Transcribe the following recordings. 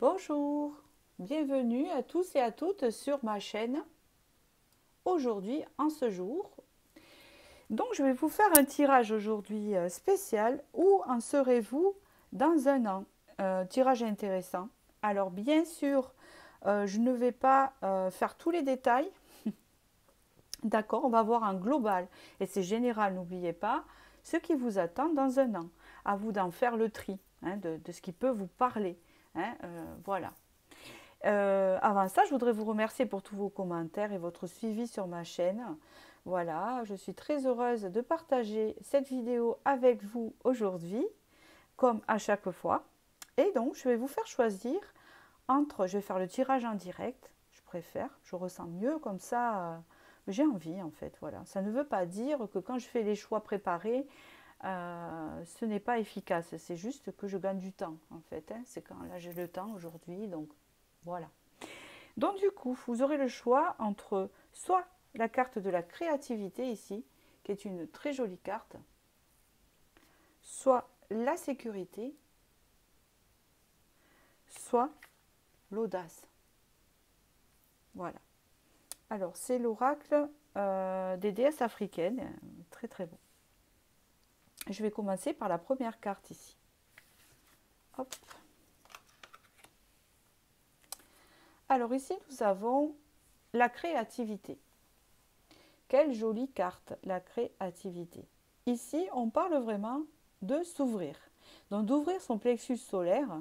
Bonjour, bienvenue à tous et à toutes sur ma chaîne. Aujourd'hui, en ce jour, donc je vais vous faire un tirage aujourd'hui spécial. Où en serez-vous dans un an? Tirage intéressant. Alors bien sûr, je ne vais pas faire tous les détails. D'accord, on va voir un global et c'est général, n'oubliez pas ce qui vous attend dans un an. À vous d'en faire le tri de ce qui peut vous parler. Voilà. Avant ça, je voudrais vous remercier pour tous vos commentaires et votre suivi sur ma chaîne. Voilà, je suis très heureuse de partager cette vidéo avec vous aujourd'hui, comme à chaque fois. Et donc, je vais vous faire choisir je vais faire le tirage en direct, je préfère, je ressens mieux comme ça, j'ai envie en fait, voilà. Ça ne veut pas dire que quand je fais les choix préparés, ce n'est pas efficace, c'est juste que je gagne du temps en fait, c'est quand là j'ai le temps aujourd'hui, donc voilà. Donc du coup, vous aurez le choix entre soit la carte de la créativité ici, qui est une très jolie carte, soit la sécurité, soit l'audace. Voilà. Alors, c'est l'oracle des déesses africaines, très très beau. Je vais commencer par la première carte ici. Hop. Alors ici, nous avons la créativité. Quelle jolie carte, la créativité. Ici, on parle vraiment de s'ouvrir. Donc d'ouvrir son plexus solaire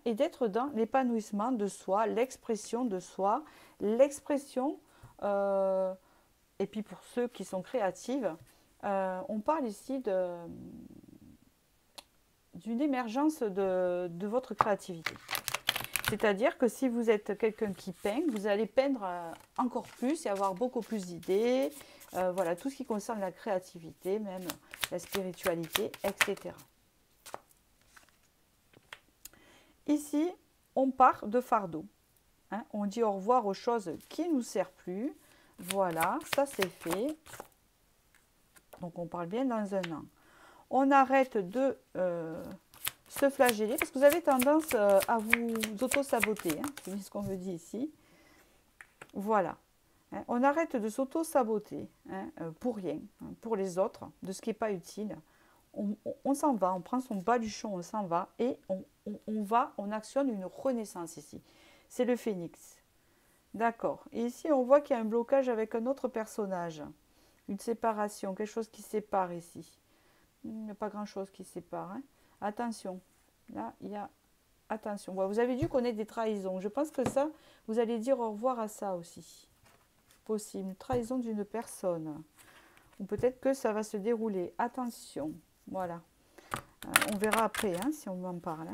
et d'être dans l'épanouissement de soi, l'expression de soi, l'expression, et puis pour ceux qui sont créatives, on parle ici d'une émergence de votre créativité. C'est-à-dire que si vous êtes quelqu'un qui peint, vous allez peindre encore plus et avoir beaucoup plus d'idées. Voilà, tout ce qui concerne la créativité, même la spiritualité, etc. Ici, on part de fardeau. On dit au revoir aux choses qui ne nous servent plus. Voilà, ça c'est fait. Donc on parle bien dans un an. On arrête de se flageller parce que vous avez tendance à vous auto-saboter. C'est bien ce qu'on me dit ici. Voilà. On arrête de s'auto-saboter pour rien, pour les autres, de ce qui n'est pas utile. On s'en va, on prend son baluchon, on s'en va et on actionne une renaissance ici. C'est le phénix. D'accord. Et ici, on voit qu'il y a un blocage avec un autre personnage. Une séparation, quelque chose qui sépare ici. Il n'y a pas grand-chose qui sépare. Attention. Là, il y a... Attention. Vous avez dû connaître des trahisons. Je pense que ça, vous allez dire au revoir à ça aussi. Possible. Trahison d'une personne. Ou peut-être que ça va se dérouler. Attention. Voilà. On verra après si on m'en parle.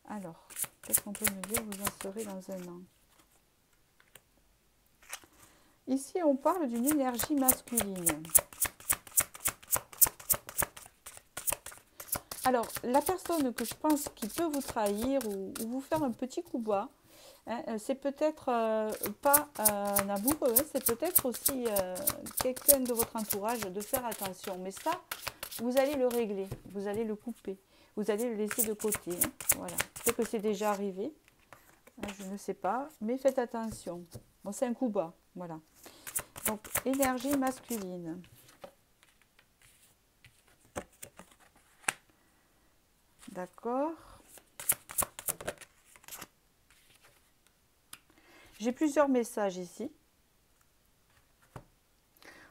Alors, qu'est-ce qu'on peut me dire? Vous en serez dans un an. Ici, on parle d'une énergie masculine. Alors, la personne que je pense qui peut vous trahir ou vous faire un petit coup bas, c'est peut-être pas un amoureux, c'est peut-être aussi quelqu'un de votre entourage, de faire attention. Mais ça, vous allez le régler, vous allez le couper, vous allez le laisser de côté. Voilà. Peut-être que c'est déjà arrivé, je ne sais pas, mais faites attention. Bon, c'est un coup bas, voilà. Donc, énergie masculine. D'accord. J'ai plusieurs messages ici.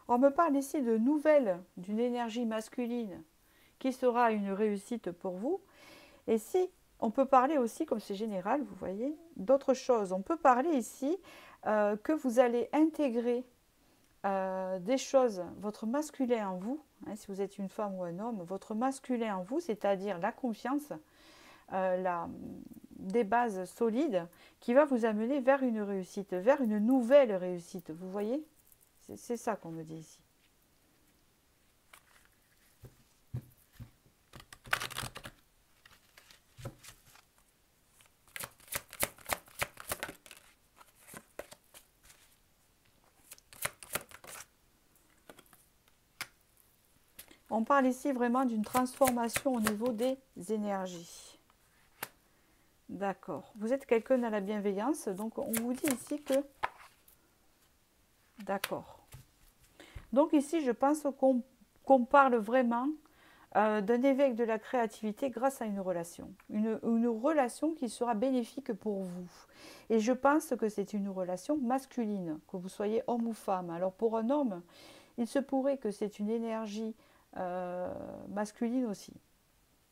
On me parle ici de nouvelles, d'une énergie masculine qui sera une réussite pour vous. Et si on peut parler aussi, comme c'est général, vous voyez, d'autres choses. On peut parler ici que vous allez intégrer des choses, votre masculin en vous, si vous êtes une femme ou un homme, votre masculin en vous, c'est-à-dire la confiance, des bases solides qui va vous amener vers une réussite, vers une nouvelle réussite. Vous voyez? C'est ça qu'on me dit ici. On parle ici vraiment d'une transformation au niveau des énergies. D'accord. Vous êtes quelqu'un dans la bienveillance, donc on vous dit ici que... D'accord. Donc ici, je pense qu'on parle vraiment d'un éveil de la créativité grâce à une relation. Une relation qui sera bénéfique pour vous. Et je pense que c'est une relation masculine, que vous soyez homme ou femme. Alors pour un homme, il se pourrait que c'est une énergie masculine aussi.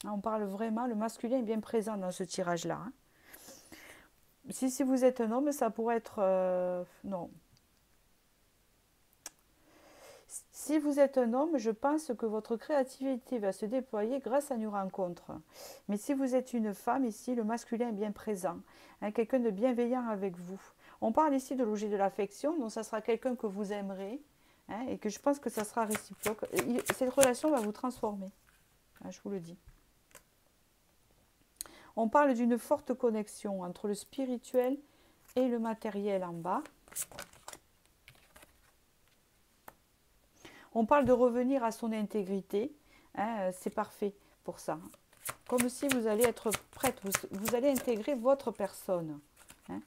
On parle vraiment, le masculin est bien présent dans ce tirage-là. Hein. Si vous êtes un homme, ça pourrait être... non. Si vous êtes un homme, je pense que votre créativité va se déployer grâce à une rencontre. Mais si vous êtes une femme, ici, le masculin est bien présent. Hein, quelqu'un de bienveillant avec vous. On parle ici de loger de l'affection, donc ça sera quelqu'un que vous aimerez. Hein, et que je pense que ça sera réciproque. Cette relation va vous transformer. Hein, je vous le dis. On parle d'une forte connexion entre le spirituel et le matériel en bas. On parle de revenir à son intégrité. Hein, c'est parfait pour ça. Comme si vous allez être prête. Vous allez intégrer votre personne. Hein.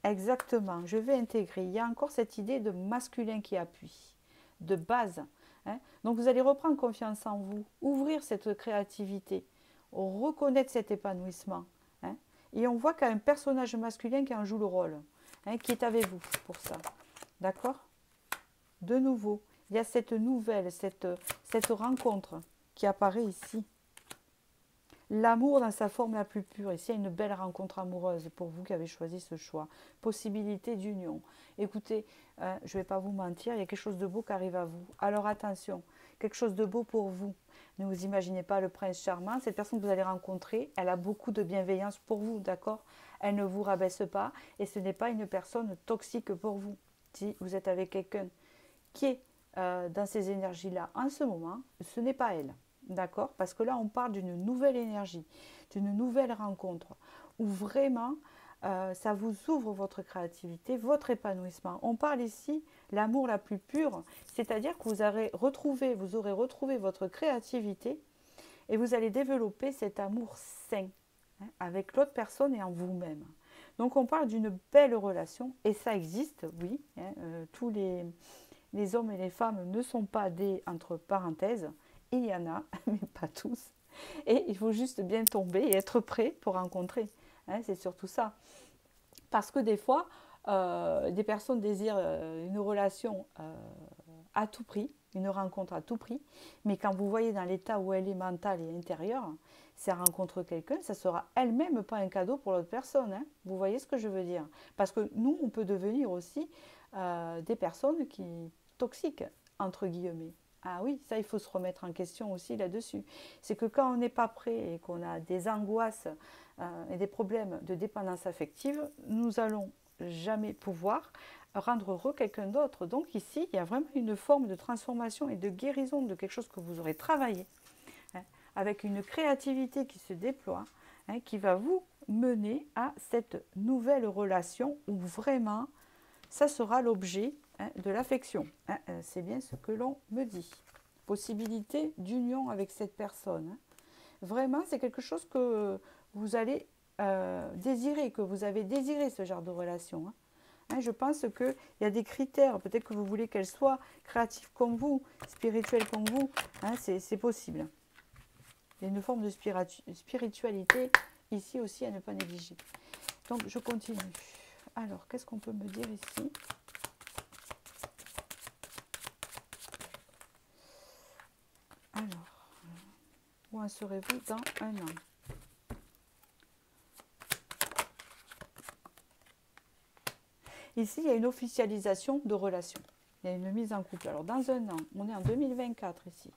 Exactement. Je vais intégrer. Il y a encore cette idée de masculin qui appuie. De base. Hein. Donc vous allez reprendre confiance en vous. Ouvrir cette créativité. Reconnaître cet épanouissement. Hein. Et on voit qu'il y a un personnage masculin qui en joue le rôle. Hein, qui est avec vous pour ça. D'accord? De nouveau. Il y a cette nouvelle, cette rencontre qui apparaît ici. L'amour dans sa forme la plus pure. Ici, il y a une belle rencontre amoureuse pour vous qui avez choisi ce choix. Possibilité d'union. Écoutez, je ne vais pas vous mentir, il y a quelque chose de beau qui arrive à vous. Alors attention, quelque chose de beau pour vous. Ne vous imaginez pas le prince charmant. Cette personne que vous allez rencontrer, elle a beaucoup de bienveillance pour vous, d'accord? Elle ne vous rabaisse pas et ce n'est pas une personne toxique pour vous. Si vous êtes avec quelqu'un qui est dans ces énergies-là en ce moment, ce n'est pas elle. D'accord? Parce que là, on parle d'une nouvelle énergie, d'une nouvelle rencontre, où vraiment, ça vous ouvre votre créativité, votre épanouissement. On parle ici l'amour la plus pure, c'est-à-dire que vous aurez retrouvé votre créativité et vous allez développer cet amour sain hein, avec l'autre personne et en vous-même. Donc, on parle d'une belle relation, et ça existe, oui. Hein, tous les hommes et les femmes ne sont pas des entre parenthèses. Il y en a, mais pas tous. Et il faut juste bien tomber et être prêt pour rencontrer. Hein, c'est surtout ça. Parce que des fois, des personnes désirent une relation à tout prix, une rencontre à tout prix. Mais quand vous voyez dans l'état où elle est mentale et intérieure, si elle rencontre quelqu'un, ça sera elle-même pas un cadeau pour l'autre personne. Hein. Vous voyez ce que je veux dire? Parce que nous, on peut devenir aussi des personnes toxiques, entre guillemets. Ah oui, ça, il faut se remettre en question aussi là-dessus. C'est que quand on n'est pas prêt et qu'on a des angoisses et des problèmes de dépendance affective, nous allons jamais pouvoir rendre heureux quelqu'un d'autre. Donc ici, il y a vraiment une forme de transformation et de guérison de quelque chose que vous aurez travaillé, hein, avec une créativité qui se déploie, hein, qui va vous mener à cette nouvelle relation où vraiment, ça sera l'objet de l'affection. Hein, c'est bien ce que l'on me dit. Possibilité d'union avec cette personne. Hein. Vraiment, c'est quelque chose que vous allez désirer, que vous avez désiré ce genre de relation. Hein. Hein, je pense qu'il y a des critères, peut-être que vous voulez qu'elle soit créative comme vous, spirituelle comme vous, hein, c'est possible. Il y a une forme de spiritualité ici aussi à ne pas négliger. Donc, je continue. Alors, qu'est-ce qu'on peut me dire ici ? Alors, où en serez-vous dans un an? Ici, il y a une officialisation de relation. Il y a une mise en couple. Alors, dans un an, on est en 2024 ici.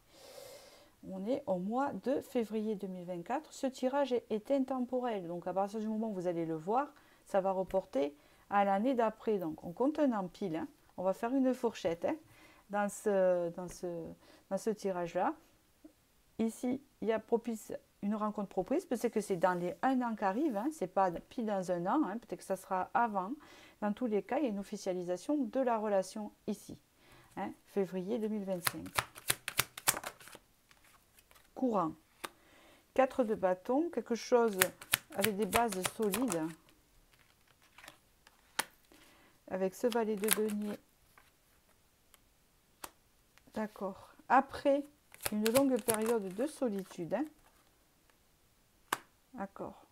On est au mois de février 2024. Ce tirage est intemporel. Donc, à partir du moment où vous allez le voir, ça va reporter à l'année d'après. Donc, on compte un an pile. Hein. On va faire une fourchette hein, dans ce tirage-là. Ici, il y a propice, une rencontre propice, peut-être que c'est dans les 1 an qui arrive, hein, c'est pas pile dans un an, hein, peut-être que ça sera avant. Dans tous les cas, il y a une officialisation de la relation ici, hein, février 2025. Courant. 4 de bâton, quelque chose avec des bases solides. Avec ce valet de denier. D'accord. Après une longue période de solitude. Hein. D'accord.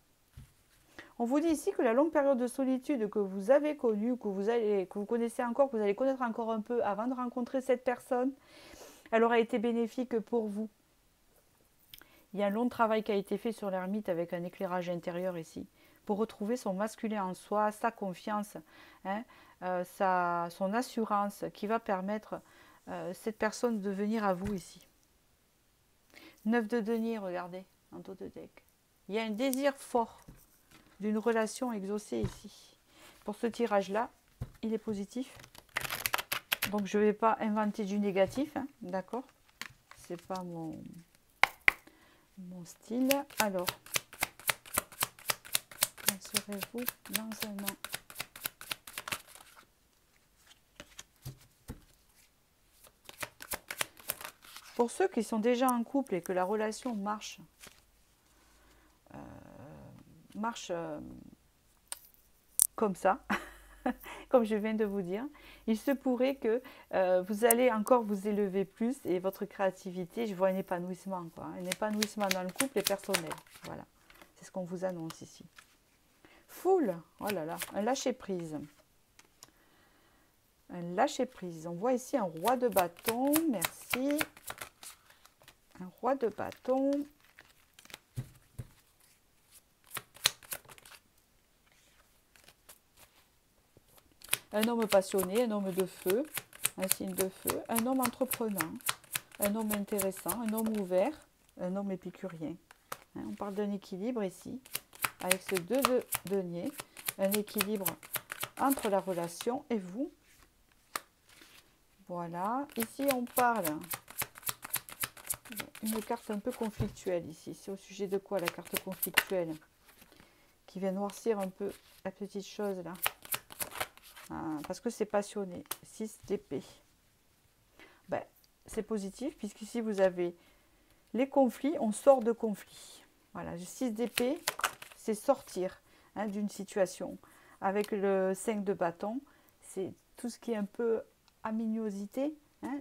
On vous dit ici que la longue période de solitude que vous avez connue, que vous connaissez encore, que vous allez connaître encore un peu avant de rencontrer cette personne, elle aura été bénéfique pour vous. Il y a un long travail qui a été fait sur l'ermite avec un éclairage intérieur ici, pour retrouver son masculin en soi, sa confiance, hein, son assurance qui va permettre cette personne de venir à vous ici. 9 de denier, regardez, en dos de deck. Il y a un désir fort d'une relation exaucée ici. Pour ce tirage-là, il est positif. Donc je ne vais pas inventer du négatif, hein, d'accord? C'est pas mon style. Alors, quand serez-vous dans un an? Pour ceux qui sont déjà en couple et que la relation marche comme ça, comme je viens de vous dire, il se pourrait que vous allez encore vous élever plus et votre créativité, je vois un épanouissement, quoi, un épanouissement dans le couple et personnel. Voilà, c'est ce qu'on vous annonce ici. Foule, oh là là, un lâcher-prise. Un lâcher-prise. On voit ici un roi de bâton, merci. Un roi de bâton. Un homme passionné, un homme de feu, un signe de feu, un homme entreprenant, un homme intéressant, un homme ouvert, un homme épicurien. Hein, on parle d'un équilibre ici, avec ce 2 de denier, un équilibre entre la relation et vous. Voilà, ici on parle une carte un peu conflictuelle ici. C'est au sujet de quoi la carte conflictuelle? Qui vient noircir un peu la petite chose là. Parce que c'est passionné. 6 d'épée. Ben, c'est positif puisqu'ici vous avez les conflits, on sort de conflits. Voilà, le 6 d'épée, c'est sortir d'une situation. Avec le 5 de bâton, c'est tout ce qui est un peu aminosité,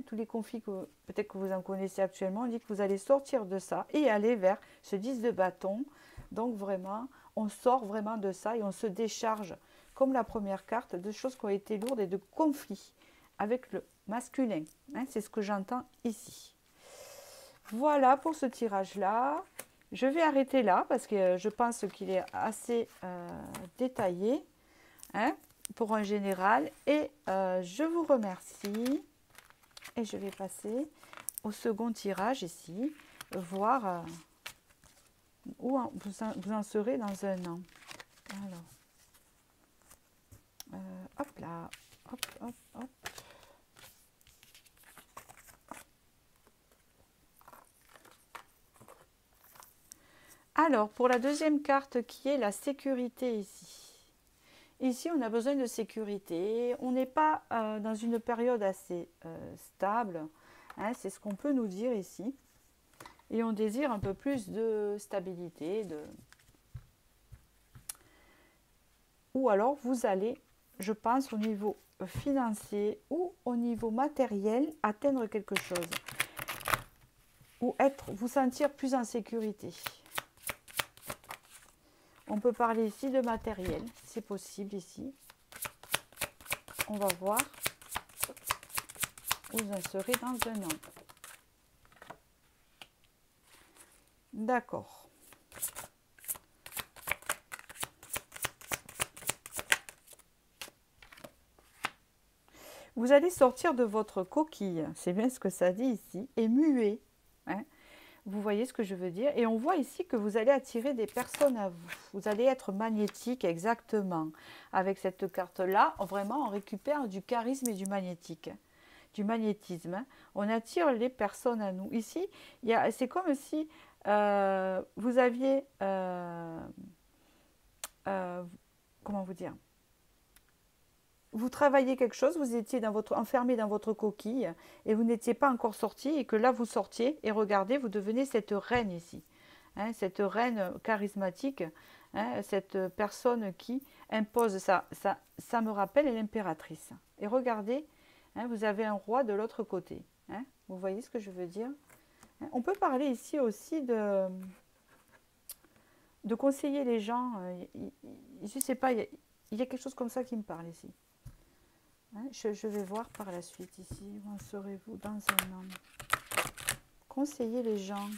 tous les conflits que peut-être que vous en connaissez actuellement, on dit que vous allez sortir de ça et aller vers ce 10 de bâton. Donc vraiment, on sort vraiment de ça et on se décharge, comme la première carte, de choses qui ont été lourdes et de conflits avec le masculin. C'est ce que j'entends ici. Voilà pour ce tirage-là. Je vais arrêter là parce que je pense qu'il est assez détaillé pour un général. Et je vous remercie. Et je vais passer au second tirage ici, voir où vous en serez dans un an. Alors, hop là, hop, hop, hop. Alors, pour la deuxième carte qui est la sécurité ici. Ici, on a besoin de sécurité. On n'est pas dans une période assez stable. C'est ce qu'on peut nous dire ici. Et on désire un peu plus de stabilité. Ou alors, vous allez, je pense, au niveau financier ou au niveau matériel, atteindre quelque chose. Ou vous sentir plus en sécurité. On peut parler ici de matériel, c'est possible ici. On va voir où vous en serez dans un an. D'accord. Vous allez sortir de votre coquille, c'est bien ce que ça dit ici, et muer. Vous voyez ce que je veux dire? Et on voit ici que vous allez attirer des personnes à vous. Vous allez être magnétique, exactement. Avec cette carte-là, vraiment, on récupère du charisme et du magnétisme. On attire les personnes à nous. Ici, c'est comme si vous aviez... comment vous dire? Vous travailliez quelque chose, vous étiez enfermé dans votre coquille et vous n'étiez pas encore sorti et que là vous sortiez et regardez, vous devenez cette reine ici. hein, cette reine charismatique, hein, cette personne qui impose ça me rappelle l'impératrice. Et regardez, hein, vous avez un roi de l'autre côté. Hein, vous voyez ce que je veux dire? On peut parler ici aussi de conseiller les gens. Je ne sais pas, il y a quelque chose comme ça qui me parle ici. Hein, je vais voir par la suite ici. Où en serez-vous dans un an? Conseiller les gens.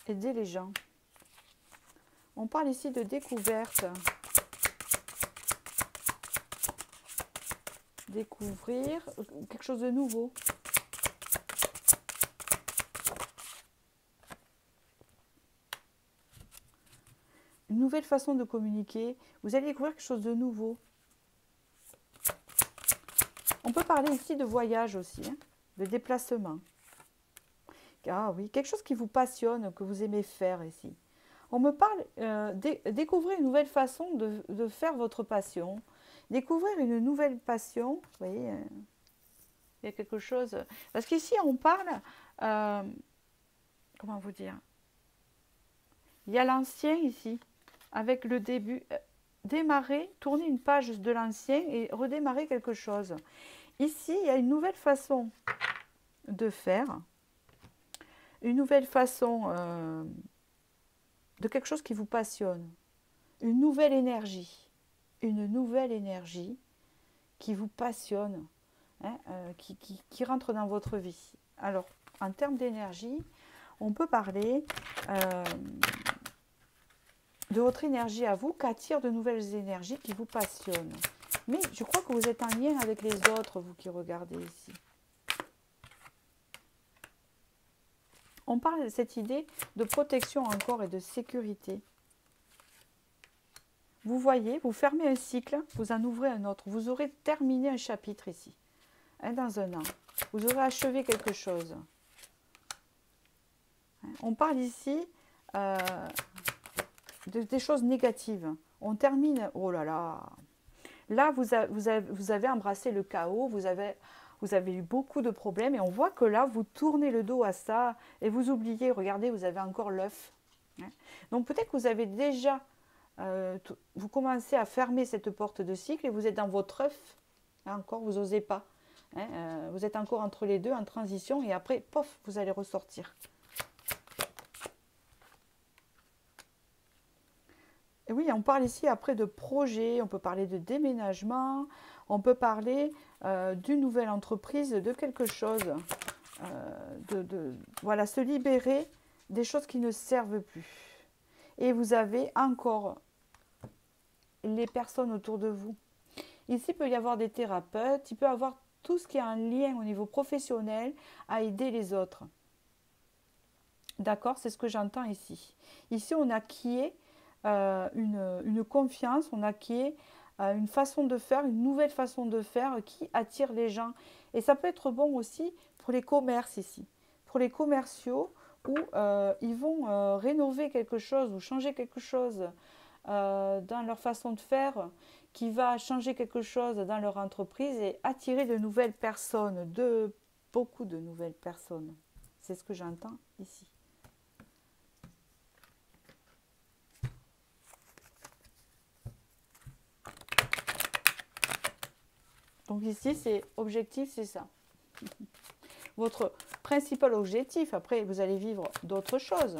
Aider les gens. On parle ici de découverte. Découvrir quelque chose de nouveau. Une nouvelle façon de communiquer. Vous allez découvrir quelque chose de nouveau. On peut parler ici de voyage aussi, hein, de déplacement. Ah oui, quelque chose qui vous passionne, que vous aimez faire ici. On me parle, découvrir une nouvelle façon de faire votre passion. Découvrir une nouvelle passion. Vous voyez, il y a quelque chose. Parce qu'ici, on parle, comment vous dire? Il y a l'ancien ici, avec le début. Démarrer, tourner une page de l'ancien et redémarrer quelque chose. Ici, il y a une nouvelle façon de faire. Une nouvelle façon de quelque chose qui vous passionne. Une nouvelle énergie. Une nouvelle énergie qui vous passionne, hein, qui rentre dans votre vie. Alors, en termes d'énergie, on peut parler de votre énergie à vous, qu'attire de nouvelles énergies qui vous passionnent. Mais je crois que vous êtes en lien avec les autres, vous qui regardez ici. On parle de cette idée de protection encore et de sécurité. Vous voyez, vous fermez un cycle, vous en ouvrez un autre. Vous aurez terminé un chapitre ici, hein, dans un an. Vous aurez achevé quelque chose. On parle ici des choses négatives. On termine, oh là là. Là, vous avez embrassé le chaos, vous avez eu beaucoup de problèmes et on voit que là, vous tournez le dos à ça et vous oubliez, regardez, vous avez encore l'œuf. Donc peut-être que vous avez déjà, vous commencez à fermer cette porte de cycle et vous êtes dans votre œuf. Encore, vous n'osez pas. Vous êtes encore entre les deux, en transition et après, pof, vous allez ressortir. Et oui, on parle ici après de projet, on peut parler de déménagement, on peut parler d'une nouvelle entreprise, de quelque chose, voilà, se libérer des choses qui ne servent plus. Et vous avez encore les personnes autour de vous. Ici, il peut y avoir des thérapeutes, il peut y avoir tout ce qui est en lien au niveau professionnel à aider les autres. D'accord, c'est ce que j'entends ici. Ici, on acquiert une confiance, on acquiert une façon de faire, une nouvelle façon de faire qui attire les gens. Et ça peut être bon aussi pour les commerces ici, pour les commerciaux où ils vont rénover quelque chose ou changer quelque chose dans leur façon de faire qui va changer quelque chose dans leur entreprise et attirer de nouvelles personnes, beaucoup de nouvelles personnes. C'est ce que j'entends ici. Donc ici, c'est objectif, c'est ça. Votre principal objectif, après, vous allez vivre d'autres choses.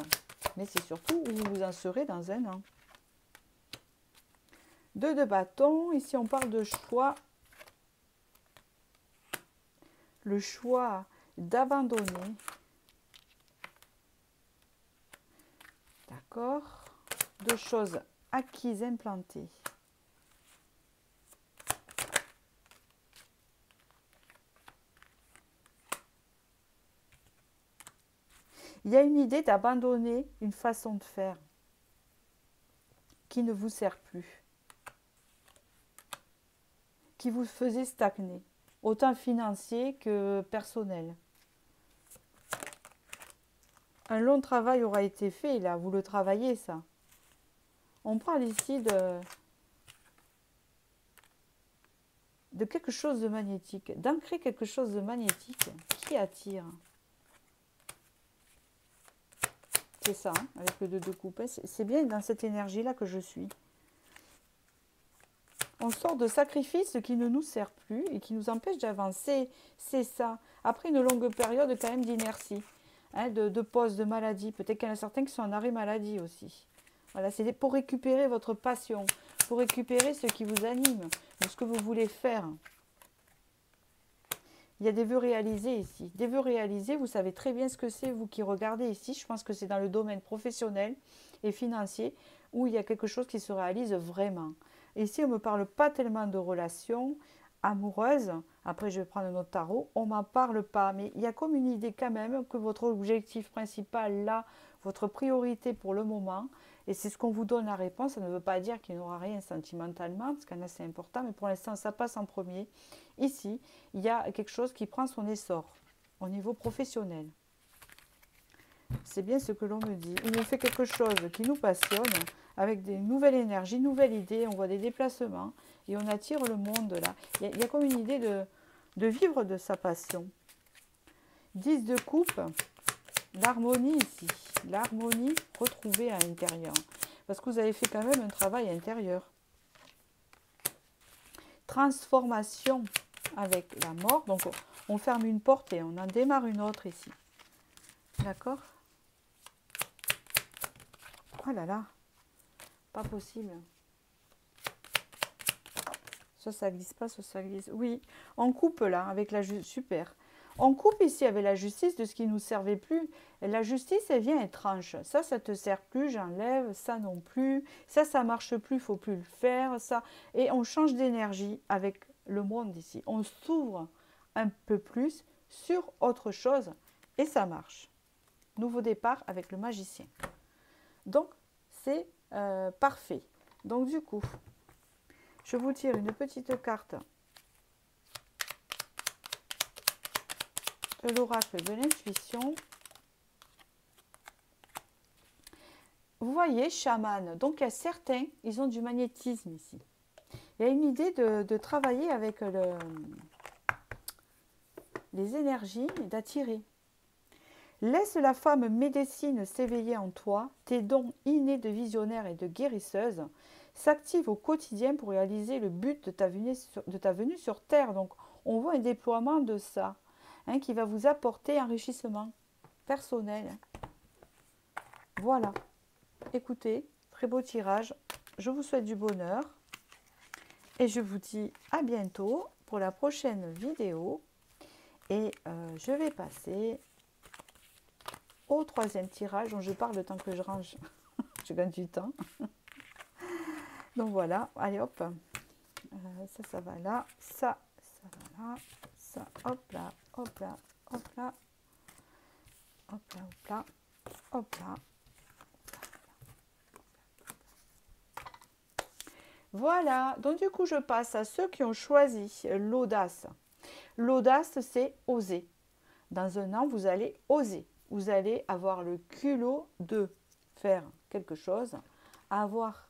Mais c'est surtout où vous en serez dans un an. 2 de bâton. Ici, on parle de choix. Le choix d'abandonner. D'accord. 2 choses acquises, implantées. Il y a une idée d'abandonner une façon de faire qui ne vous sert plus, qui vous faisait stagner, autant financier que personnel. Un long travail aura été fait, là, vous le travaillez, ça. On parle ici de quelque chose de magnétique, d'ancrer quelque chose de magnétique qui attire? C'est ça, hein, avec le 2 de coupe. C'est bien dans cette énergie-là que je suis. On sort de sacrifices qui ne nous sert plus et qui nous empêchent d'avancer. C'est ça. Après une longue période quand même d'inertie, hein, de pause, de maladie. Peut-être qu'il y en a certains qui sont en arrêt maladie aussi. Voilà, c'est pour récupérer votre passion, pour récupérer ce qui vous anime, ce que vous voulez faire. Il y a des vœux réalisés ici. Des vœux réalisés, vous savez très bien ce que c'est, vous qui regardez ici. Je pense que c'est dans le domaine professionnel et financier où il y a quelque chose qui se réalise vraiment. Et ici, on ne me parle pas tellement de relations amoureuses. Après, je vais prendre un autre tarot. On ne m'en parle pas. Mais il y a comme une idée quand même que votre objectif principal, là, votre priorité pour le moment, et c'est ce qu'on vous donne la réponse, ça ne veut pas dire qu'il n'y aura rien sentimentalement, parce qu'il y en a, c'est important, mais pour l'instant, ça passe en premier. Ici, il y a quelque chose qui prend son essor au niveau professionnel. C'est bien ce que l'on me dit. Où on fait quelque chose qui nous passionne, avec des nouvelles énergies, nouvelles idées, on voit des déplacements, et on attire le monde là. Il y a comme une idée de vivre de sa passion. 10 de coupe, l'harmonie ici. L'harmonie retrouvée à l'intérieur. Parce que vous avez fait quand même un travail intérieur. Transformation avec la mort. Donc, on ferme une porte et on en démarre une autre ici. D'accord? Oh là là, pas possible. Ça glisse pas, ça glisse. Oui, on coupe là avec la justice. Super. On coupe ici avec la justice de ce qui ne nous servait plus. Et la justice, elle vient et tranche. Ça te sert plus, j'enlève. Ça non plus. Ça marche plus, il faut plus le faire. Ça. Et on change d'énergie avec le monde ici. On s'ouvre un peu plus sur autre chose et ça marche. Nouveau départ avec le magicien. Donc, c'est parfait. Donc, du coup, je vous tire une petite carte de l'oracle de l'intuition. Vous voyez, chaman. Donc, il y a certains, ils ont du magnétisme ici. Il y a une idée de travailler avec les énergies et d'attirer. Laisse la femme médecine s'éveiller en toi. Tes dons innés de visionnaire et de guérisseuse s'activent au quotidien pour réaliser le but de ta venue sur Terre. Donc, on voit un déploiement de ça, hein, qui va vous apporter enrichissement personnel. Voilà. Écoutez, très beau tirage. Je vous souhaite du bonheur. Et je vous dis à bientôt pour la prochaine vidéo. Et je vais passer au troisième tirage dont je parle le temps que je range. Je gagne du temps. Donc voilà, allez hop. Ça va là. Ça va là. Ça, hop là, hop là, hop là. Hop là, hop là, hop là. Voilà, donc du coup je passe à ceux qui ont choisi l'audace. L'audace, c'est oser. Dans un an, vous allez oser. Vous allez avoir le culot de faire quelque chose, avoir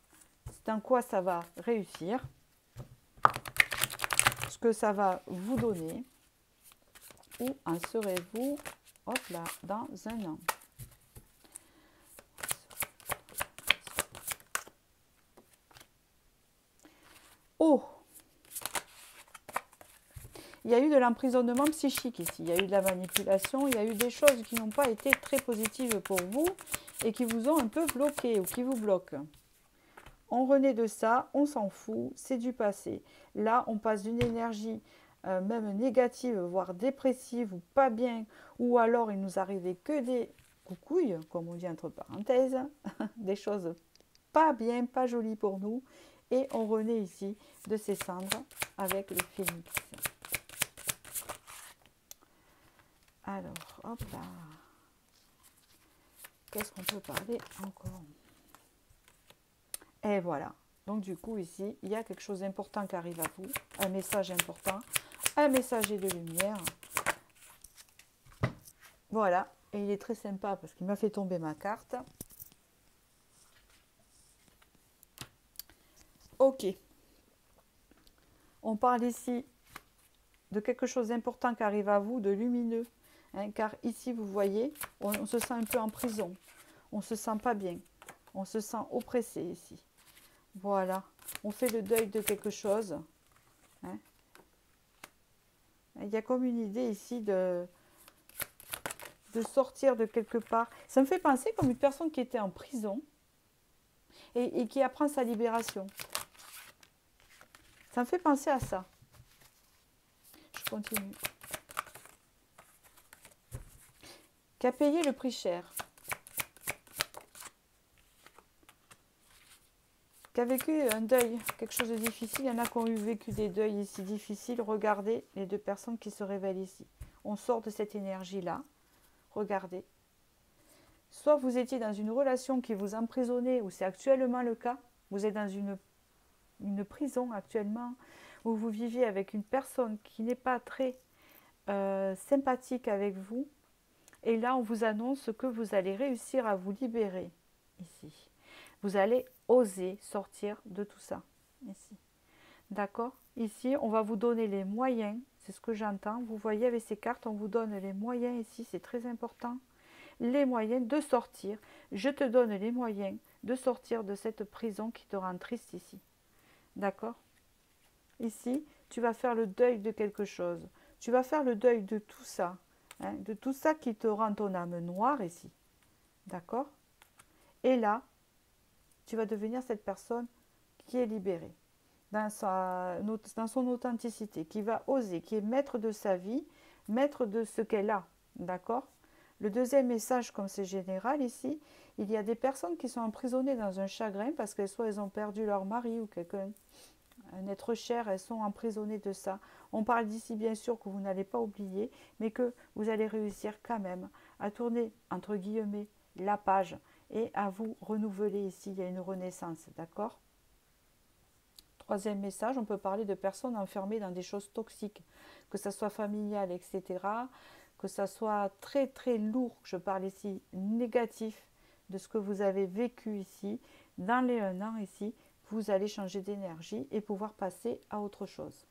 dans quoi ça va réussir, ce que ça va vous donner, où en serez-vous, hop là, dans un an. Oh! Il y a eu de l'emprisonnement psychique ici, il y a eu de la manipulation, il y a eu des choses qui n'ont pas été très positives pour vous et qui vous ont un peu bloqué ou qui vous bloquent. On renaît de ça, on s'en fout, c'est du passé. Là, on passe d'une énergie même négative, voire dépressive ou pas bien, ou alors il nous arrivait que des coucouilles, comme on dit entre parenthèses, des choses pas bien, pas jolies pour nous, et on renaît ici de ces cendres avec le phénix. Alors, hop là. Qu'est-ce qu'on peut parler encore? Et voilà. Donc, du coup, ici, il y a quelque chose d'important qui arrive à vous. Un message important. Un messager de lumière. Voilà. Et il est très sympa parce qu'il m'a fait tomber ma carte. Ok. On parle ici de quelque chose d'important qui arrive à vous, de lumineux. hein, car ici, vous voyez, on se sent un peu en prison. On ne se sent pas bien. On se sent oppressé ici. Voilà. On fait le deuil de quelque chose. Hein. Il y a comme une idée ici de sortir de quelque part. Ça me fait penser comme une personne qui était en prison et qui apprend sa libération. Ça me fait penser à ça. Je continue. Qui a payé le prix cher. Qui a vécu un deuil, quelque chose de difficile. Il y en a qui ont vécu des deuils ici difficiles. Regardez les deux personnes qui se révèlent ici. On sort de cette énergie-là. Regardez. Soit vous étiez dans une relation qui vous emprisonnait, ou c'est actuellement le cas. Vous êtes dans une prison actuellement, où vous viviez avec une personne qui n'est pas très sympathique avec vous. Et là, on vous annonce que vous allez réussir à vous libérer ici. Vous allez oser sortir de tout ça ici. D'accord? Ici, on va vous donner les moyens. C'est ce que j'entends. Vous voyez avec ces cartes, on vous donne les moyens ici. C'est très important. Les moyens de sortir. Je te donne les moyens de sortir de cette prison qui te rend triste ici. D'accord? Ici, tu vas faire le deuil de quelque chose. Tu vas faire le deuil de tout ça. Hein, de tout ça qui te rend ton âme noire ici. D'accord? Et là, tu vas devenir cette personne qui est libérée dans son authenticité, qui va oser, qui est maître de sa vie, maître de ce qu'elle a. D'accord? Le deuxième message, comme c'est général ici, il y a des personnes qui sont emprisonnées dans un chagrin parce que soit elles ont perdu leur mari ou quelqu'un, un être cher, elles sont emprisonnées de ça. On parle d'ici bien sûr que vous n'allez pas oublier, mais que vous allez réussir quand même à tourner, entre guillemets, la page et à vous renouveler ici. Il y a une renaissance, d'accord? Troisième message, on peut parler de personnes enfermées dans des choses toxiques, que ce soit familial, etc., que ça soit très très lourd, je parle ici négatif de ce que vous avez vécu ici, dans les 1 an ici, vous allez changer d'énergie et pouvoir passer à autre chose.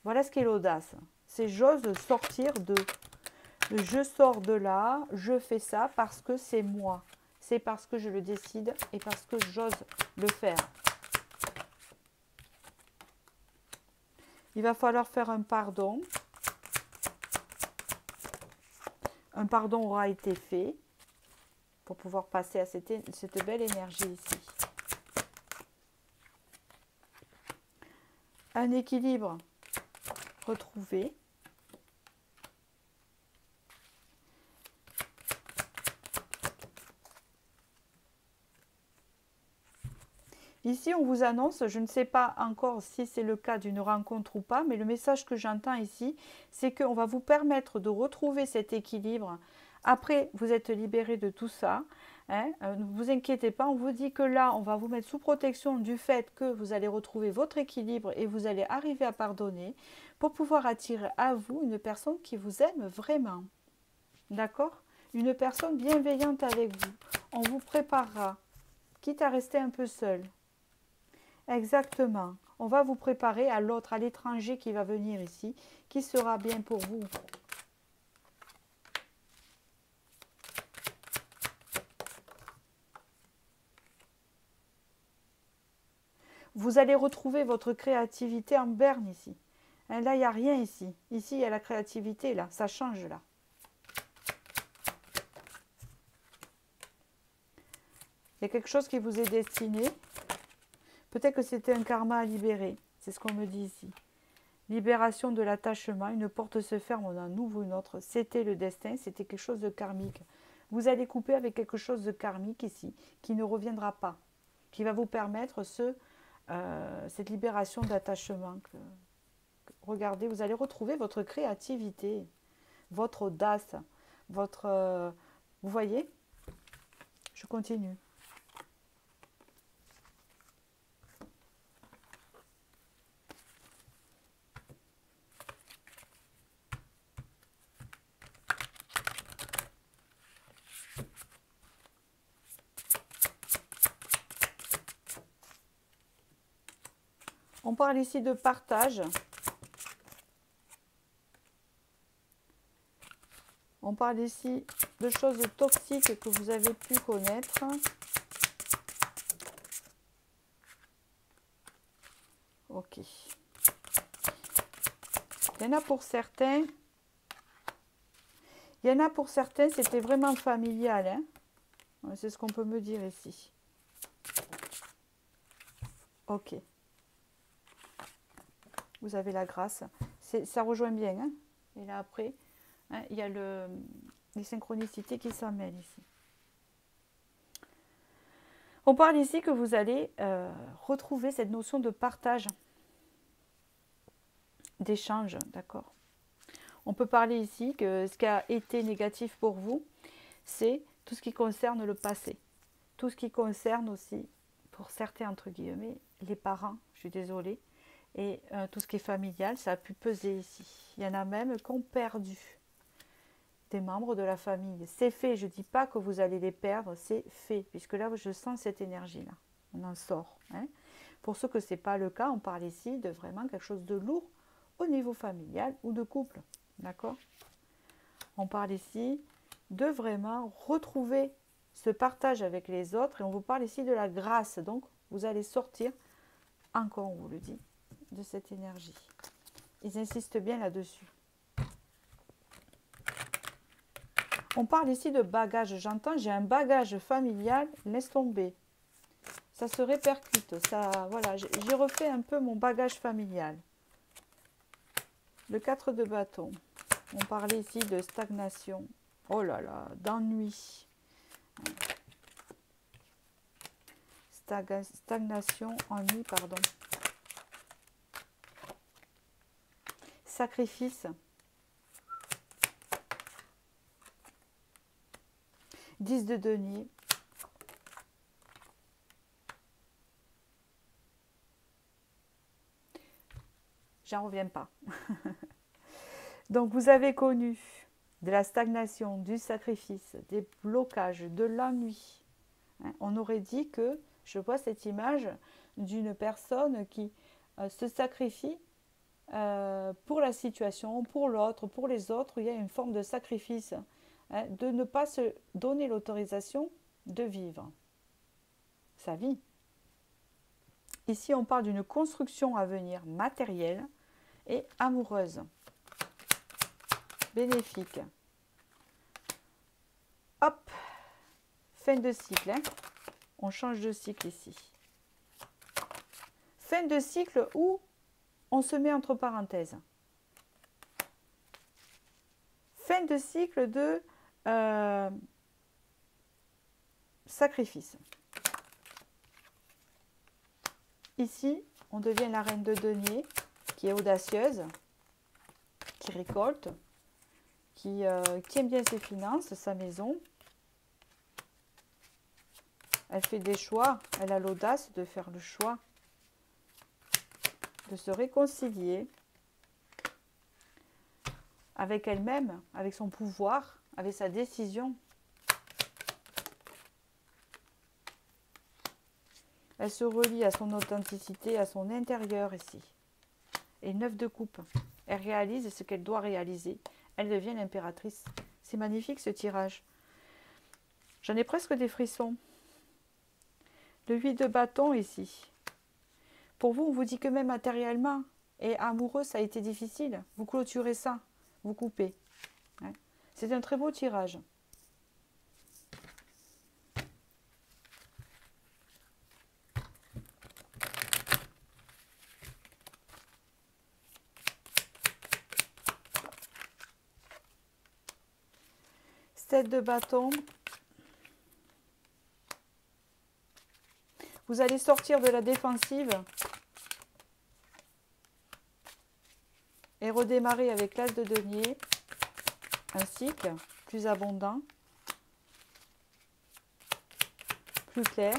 Voilà ce qu'est l'audace. C'est j'ose sortir de, je sors de là, je fais ça parce que c'est moi. C'est parce que je le décide et parce que j'ose le faire. Il va falloir faire un pardon. Un pardon aura été fait pour pouvoir passer à cette belle énergie ici. Un équilibre retrouvé. Ici, on vous annonce, je ne sais pas encore si c'est le cas d'une rencontre ou pas, mais le message que j'entends ici, c'est qu'on va vous permettre de retrouver cet équilibre. Après, vous êtes libéré de tout ça. Hein, ne vous inquiétez pas, on vous dit que là, on va vous mettre sous protection du fait que vous allez retrouver votre équilibre et vous allez arriver à pardonner pour pouvoir attirer à vous une personne qui vous aime vraiment. D'accord? Une personne bienveillante avec vous. On vous préparera, quitte à rester un peu seul. Exactement. On va vous préparer à l'autre, à l'étranger qui va venir ici, qui sera bien pour vous. Vous allez retrouver votre créativité en berne ici. Là, il n'y a rien ici. Ici, il y a la créativité, là. Ça change, là. Il y a quelque chose qui vous est destiné. Peut-être que c'était un karma à libérer. C'est ce qu'on me dit ici. Libération de l'attachement. Une porte se ferme, on en ouvre une autre. C'était le destin, c'était quelque chose de karmique. Vous allez couper avec quelque chose de karmique ici, qui ne reviendra pas. Qui va vous permettre cette libération d'attachement. Regardez, vous allez retrouver votre créativité, votre audace, votre... vous voyez? Je continue. On parle ici de partage. On parle ici de choses toxiques que vous avez pu connaître. Ok. Il y en a pour certains. C'était vraiment familial. Hein. C'est ce qu'on peut me dire ici. Ok. Vous avez la grâce. Ça rejoint bien. Hein. Et là après, hein, il y a les synchronicités qui s'en mêlent ici. On parle ici que vous allez retrouver cette notion de partage, d'échange, d'accord. On peut parler ici que ce qui a été négatif pour vous, c'est tout ce qui concerne le passé. Tout ce qui concerne aussi, pour certains entre guillemets, les parents, je suis désolée, et tout ce qui est familial, ça a pu peser ici. Il y en a même qui ont perdu des membres de la famille. C'est fait, je ne dis pas que vous allez les perdre, c'est fait, puisque là, je sens cette énergie-là. On en sort. Hein. Pour ceux que ce n'est pas le cas, on parle ici de vraiment quelque chose de lourd au niveau familial ou de couple. D'accord? On parle ici de vraiment retrouver ce partage avec les autres et on vous parle ici de la grâce. Donc, vous allez sortir, encore on vous le dit, de cette énergie. Ils insistent bien là-dessus. On parle ici de bagage. J'entends, j'ai un bagage familial, laisse tomber. Ça se répercute. Voilà, j'ai refait un peu mon bagage familial. Le 4 de bâton. On parlait ici de stagnation. Oh là là, d'ennui. Stagnation, ennui, pardon. Sacrifice. 10 de denier. J'en reviens pas. Donc, vous avez connu de la stagnation, du sacrifice, des blocages, de l'ennui. On aurait dit que, je vois cette image d'une personne qui se sacrifie pour la situation, pour l'autre, pour les autres. Il y a une forme de sacrifice, de ne pas se donner l'autorisation de vivre sa vie. Ici, on parle d'une construction à venir matérielle et amoureuse. Bénéfique. Hop, fin de cycle. Hein. On change de cycle ici. Fin de cycle où on se met entre parenthèses. Fin de cycle de sacrifice. Ici, on devient la reine de denier, qui est audacieuse, qui récolte, qui aime bien ses finances, sa maison. Elle fait des choix, elle a l'audace de faire le choix, de se réconcilier avec elle-même, avec son pouvoir, avec sa décision. Elle se relie à son authenticité, à son intérieur ici. Et 9 de coupe. Elle réalise ce qu'elle doit réaliser. Elle devient l'impératrice. C'est magnifique ce tirage. J'en ai presque des frissons. Le 8 de bâton ici. Pour vous, on vous dit que même matériellement et amoureux, ça a été difficile. Vous clôturez ça. Vous coupez. C'est un très beau tirage. Tête de bâton. Vous allez sortir de la défensive et redémarrer avec l'as de denier. Un cycle plus abondant, plus clair.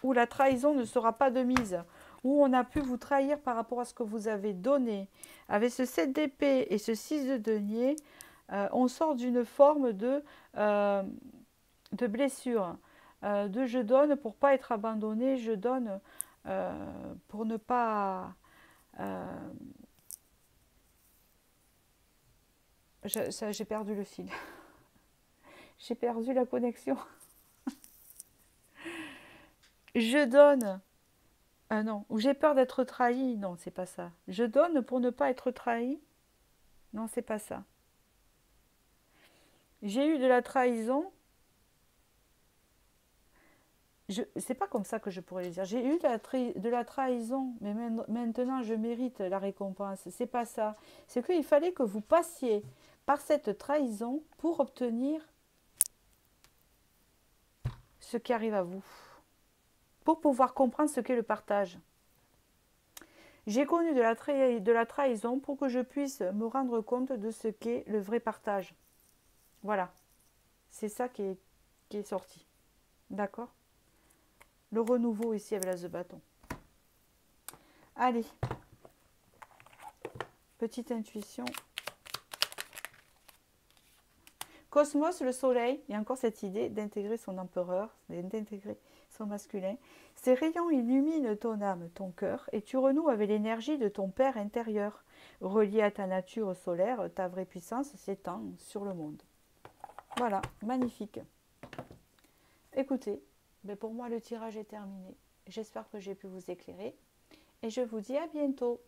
Où la trahison ne sera pas de mise. Où on a pu vous trahir par rapport à ce que vous avez donné. Avec ce 7 d'épée et ce 6 de denier, on sort d'une forme de blessure. De je donne pour pas être abandonné, je donne pour ne pas... euh, j'ai perdu le fil. J'ai perdu la connexion. Je donne. Ah non, ou j'ai peur d'être trahi. Non, c'est pas ça. Je donne pour ne pas être trahi. Non, c'est pas ça. J'ai eu de la trahison. C'est pas comme ça que je pourrais le dire. J'ai eu de la trahison, mais maintenant je mérite la récompense. C'est pas ça. C'est qu'il fallait que vous passiez par cette trahison pour obtenir ce qui arrive à vous, pour pouvoir comprendre ce qu'est le partage. J'ai connu de la trahison pour que je puisse me rendre compte de ce qu'est le vrai partage. Voilà, c'est ça qui est sorti. D'accord? Le renouveau ici avec l'as de bâton. Allez, petite intuition. Cosmos, le soleil, il y a encore cette idée d'intégrer son empereur, d'intégrer son masculin. Ces rayons illuminent ton âme, ton cœur, et tu renoues avec l'énergie de ton père intérieur. Relié à ta nature solaire, ta vraie puissance s'étend sur le monde. Voilà, magnifique. Écoutez, pour moi le tirage est terminé. J'espère que j'ai pu vous éclairer et je vous dis à bientôt.